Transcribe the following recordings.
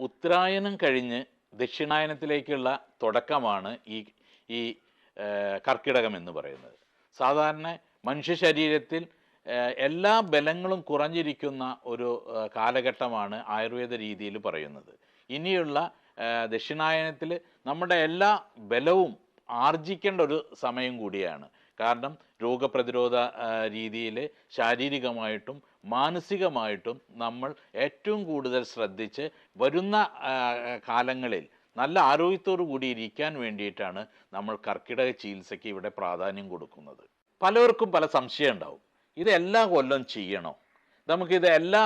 ഉത്തരായനം കഴിഞ്ഞ് ദക്ഷിണായനത്തിലേക്കുള്ള തുടക്കമാണ് ഈ കർക്കിടകം എന്ന് പറയുന്നത്. സാധാരണ മനുഷ്യ ശരീരത്തിൽ എല്ലാ ബലങ്ങളും കുറഞ്ഞിരിക്കുന്ന ഒരു കാലഘട്ടമാണ് ആയുർവേദ രീതിയിൽ പറയുന്നത്. ഇനിയുള്ള ദക്ഷിണായനത്തിൽ നമ്മുടെ എല്ലാ ബലവും ആർജിക്കേണ്ട ഒരു സമയം കൂടിയാണ്. കാരണം രോഗപ്രതിരോധ രീതിയിൽ ശാരീരികമായിട്ടും മാനസികമായിട്ടും നമ്മൾ ഏറ്റവും കൂടുതൽ ശ്രദ്ധിച്ച് വരുന്ന കാലങ്ങളിൽ നല്ല ആരോഗ്യത്തോടു കൂടി ഇരിക്കാൻ വേണ്ടിയിട്ടാണ് നമ്മൾ കർക്കിടക ചികിത്സയ്ക്ക് ഇവിടെ പ്രാധാന്യം കൊടുക്കുന്നത്. പലർക്കും പല സംശയം ഉണ്ടാവും, ഇത് എല്ലാ കൊല്ലം ചെയ്യണോ? നമുക്കിത് എല്ലാ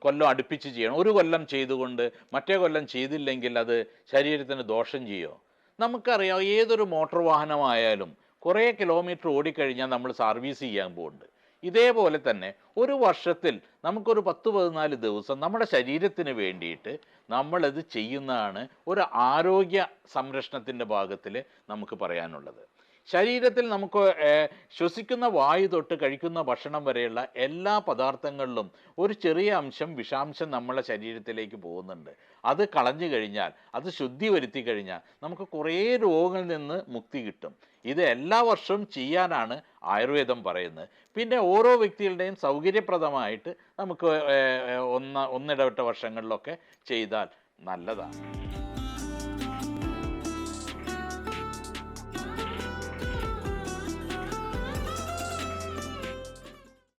കൊല്ലം അടുപ്പിച്ച് ചെയ്യണം. ഒരു കൊല്ലം ചെയ്തുകൊണ്ട് മറ്റേ കൊല്ലം ചെയ്തില്ലെങ്കിൽ അത് ശരീരത്തിന് ദോഷം ചെയ്യുമോ? നമുക്കറിയാം, ഏതൊരു മോട്ടോർ വാഹനമായാലും കുറേ കിലോമീറ്റർ ഓടിക്കഴിഞ്ഞാൽ നമ്മൾ സർവീസ് ചെയ്യാൻ പോകുന്നുണ്ട്. ഇതേപോലെ തന്നെ ഒരു വർഷത്തിൽ നമുക്കൊരു 10-14 ദിവസം നമ്മുടെ ശരീരത്തിന് വേണ്ടിയിട്ട് നമ്മളത് ചെയ്യുന്നതാണ് ഒരു ആരോഗ്യ സംരക്ഷണത്തിൻ്റെ ഭാഗത്തിൽ നമുക്ക് പറയാനുള്ളത്. ശരീരത്തിൽ നമുക്ക് ശ്വസിക്കുന്ന വായു തൊട്ട് കഴിക്കുന്ന ഭക്ഷണം വരെയുള്ള എല്ലാ പദാർത്ഥങ്ങളിലും ഒരു ചെറിയ അംശം വിഷാംശം നമ്മളെ ശരീരത്തിലേക്ക് പോകുന്നുണ്ട്. അത് കളഞ്ഞു കഴിഞ്ഞാൽ, അത് ശുദ്ധി വരുത്തി കഴിഞ്ഞാൽ നമുക്ക് കുറേ രോഗങ്ങളിൽ നിന്ന് മുക്തി കിട്ടും. ഇത് എല്ലാ വർഷവും ചെയ്യാനാണ് ആയുർവേദം പറയുന്നത്. പിന്നെ ഓരോ വ്യക്തികളുടെയും സൗകര്യപ്രദമായിട്ട് നമുക്ക് ഒന്നിടവിട്ട വർഷങ്ങളിലൊക്കെ ചെയ്താൽ നല്ലതാണ്.